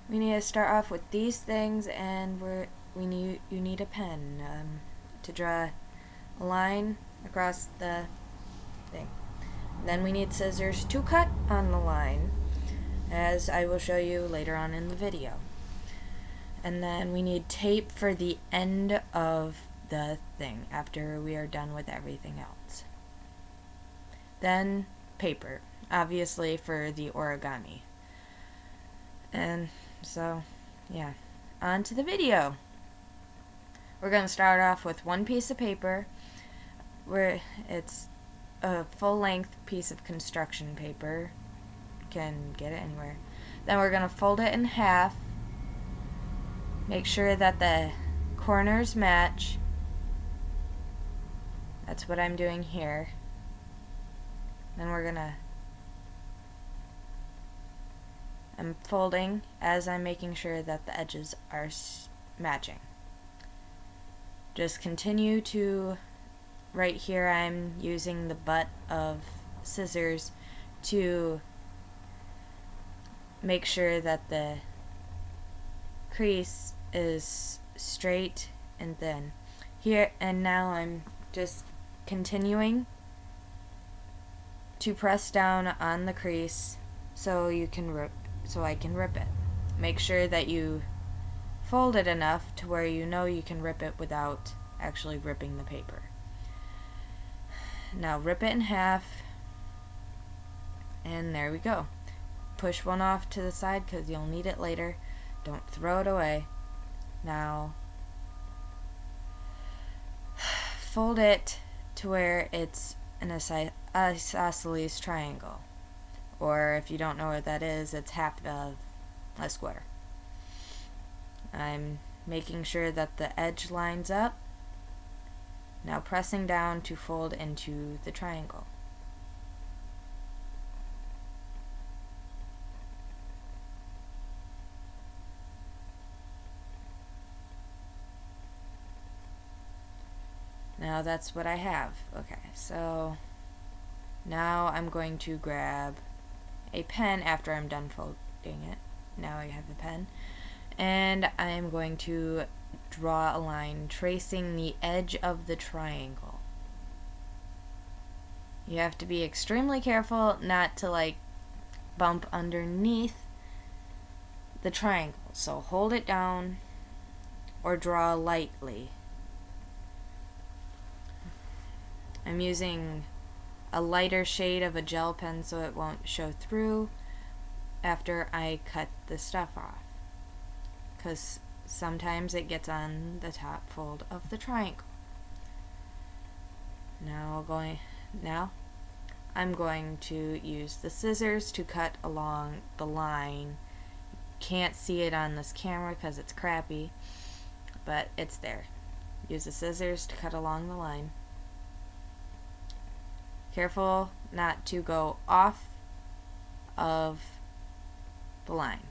we need to start off with these things, and you need a pen to draw a line across the thing. Then we need scissors to cut on the line, as I will show you later on in the video. And then we need tape for the end of the thing after we are done with everything else. Then paper, obviously for the origami. And so, yeah, on to the video. We're going to start off with one piece of paper where it's a full-length piece of construction paper. Can get it anywhere. Then we're going to fold it in half. Make sure that the corners match. That's what I'm doing here. Then I'm folding as I'm making sure that the edges are matching. Just continue to, right here I'm using the butt of scissors to make sure that the crease is straight and thin. Here and now I'm just continuing to press down on the crease so I can rip it. Make sure that you fold it enough to where you know you can rip it without actually ripping the paper. Now rip it in half, and there we go. Push one off to the side because you'll need it later. Don't throw it away. Now fold it to where it's an isosceles triangle, or if you don't know what that is, it's half of a square. I'm making sure that the edge lines up. Now pressing down to fold into the triangle. Now that's what I have. Okay, so now I'm going to grab a pen after I'm done folding it. Now I have the pen. And I'm going to draw a line tracing the edge of the triangle. You have to be extremely careful not to bump underneath the triangle. So hold it down or draw lightly. I'm using a lighter shade of a gel pen so it won't show through after I cut the stuff off, because sometimes it gets on the top fold of the triangle. Now I'm going to use the scissors to cut along the line. You can't see it on this camera because it's crappy, but it's there. Use the scissors to cut along the line. Careful not to go off of the line.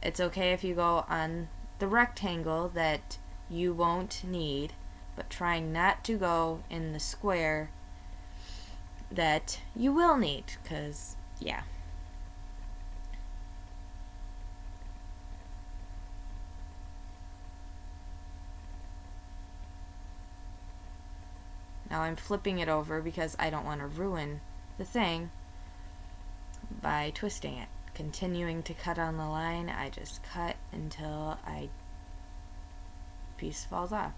It's okay if you go on the rectangle that you won't need, but trying not to go in the square that you will need, because yeah. Now I'm flipping it over because I don't want to ruin the thing by twisting it. Continuing to cut on the line, I just cut until piece falls off.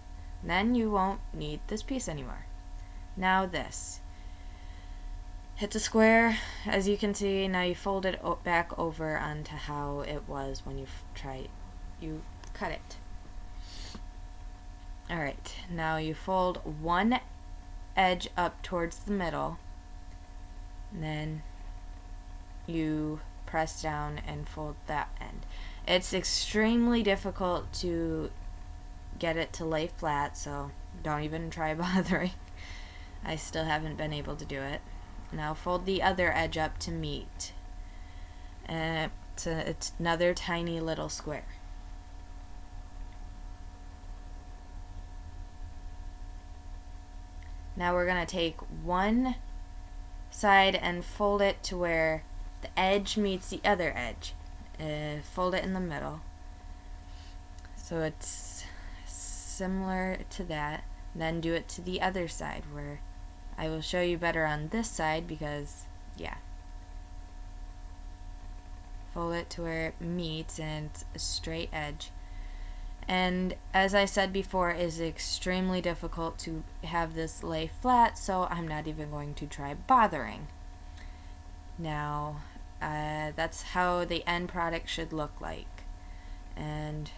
Then you won't need this piece anymore. Now this. Hit the square. As you can see, now you fold it back over onto how it was when you cut it. Alright, now you fold one edge up towards the middle, and then you press down and fold that end. It's extremely difficult to get it to lay flat, so don't even try bothering. I still haven't been able to do it. Now fold the other edge up to meet. It's another tiny little square. Now we're going to take one side and fold it to where the edge meets the other edge. fold it in the middle. So it's similar to that. Then do it to the other side, where I will show you better on this side because, yeah. Fold it to where it meets and it's a straight edge. And as I said before, it is extremely difficult to have this lay flat, so I'm not even going to try bothering. Now, that's how the end product should look like. And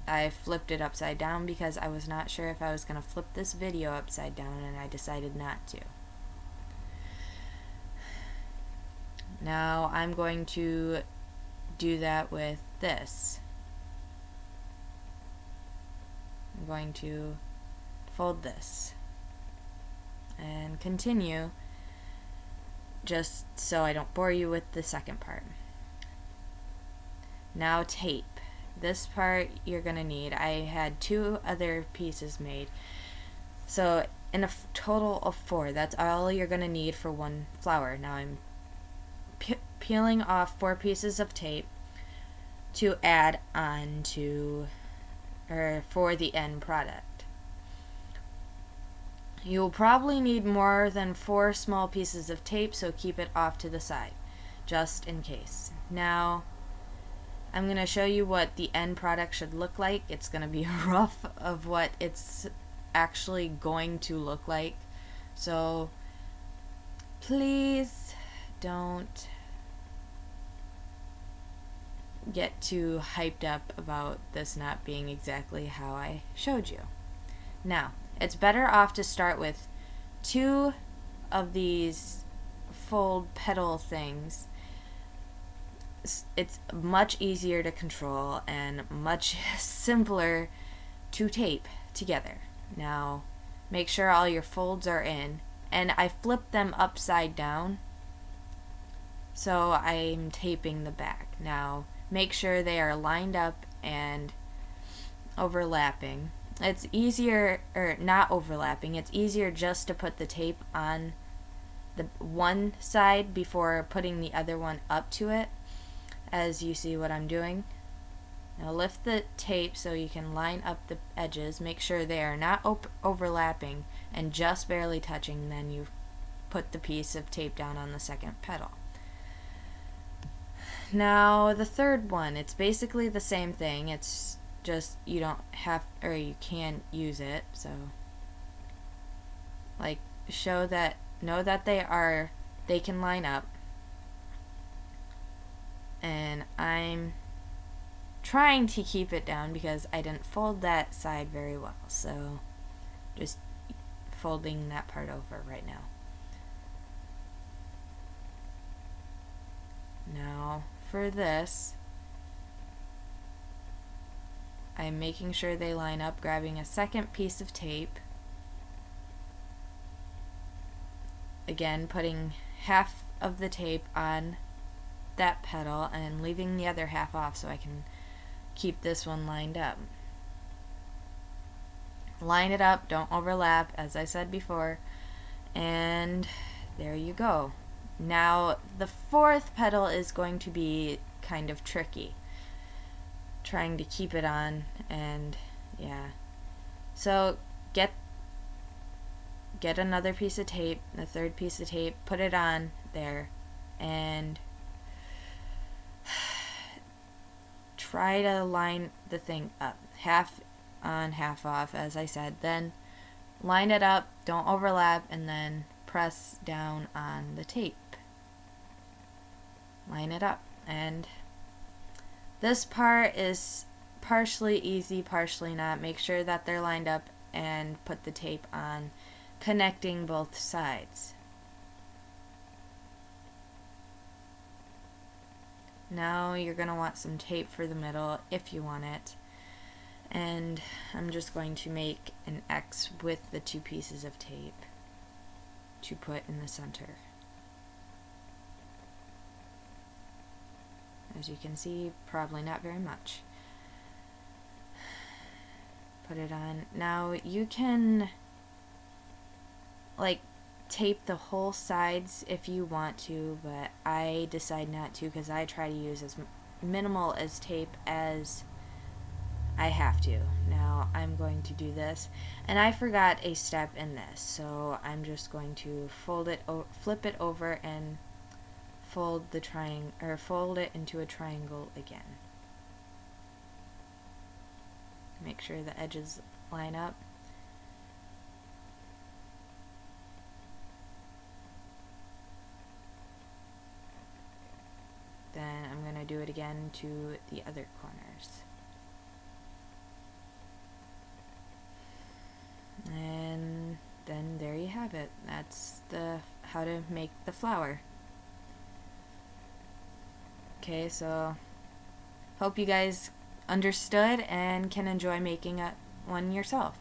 I flipped it upside down because I was not sure if I was going to flip this video upside down, and I decided not to. Now I'm going to do that with this. I'm going to fold this and continue, just so I don't bore you with the second part. Now tape. This part you're gonna need. I had 2 other pieces made, so in a total of 4. That's all you're gonna need for one flower. Now I'm peeling off 4 pieces of tape to add on to, or for the end product. You'll probably need more than 4 small pieces of tape, so keep it off to the side, just in case. Now, I'm going to show you what the end product should look like. It's going to be rough of what it's actually going to look like. So, please don't get too hyped up about this not being exactly how I showed you. Now, it's better off to start with 2 of these fold petal things. It's much easier to control and much simpler to tape together. Now, make sure all your folds are in, and I flipped them upside down, so I'm taping the back. Now, make sure they are lined up and overlapping. It's easier, or not overlapping, it's easier just to put the tape on the one side before putting the other one up to it, as you see what I'm doing. Now lift the tape so you can line up the edges, make sure they are not overlapping and just barely touching, then you put the piece of tape down on the second petal. Now the third one, it's basically the same thing, it's just you don't have, or you can't use it, so like know that they can line up, and I'm trying to keep it down because I didn't fold that side very well, so just folding that part over right now. Now for this, I'm making sure they line up, grabbing a second piece of tape, again putting half of the tape on that petal and leaving the other half off so I can keep this one lined up. Line it up, don't overlap, as I said before, and there you go. Now the fourth petal is going to be kind of tricky, trying to keep it on, and yeah, so get another piece of tape, the third piece of tape, put it on there, and try to line the thing up, half on, half off, as I said. Then line it up, don't overlap, and then press down on the tape. Line it up, and this part is partially easy, partially not. Make sure that they're lined up and put the tape on, connecting both sides. Now you're going to want some tape for the middle if you want it, and I'm just going to make an X with the 2 pieces of tape to put in the center. As you can see, probably not very much. Put it on. Now you can like tape the whole sides if you want to, but I decide not to because I try to use as minimal as tape as I have to. Now I'm going to do this, and I forgot a step in this, so I'm just going to flip it over and fold it into a triangle again. Make sure the edges line up. Then I'm going to do it again to the other corners. And then there you have it. That's how to make the flower. Okay, so hope you guys understood and can enjoy making one yourself.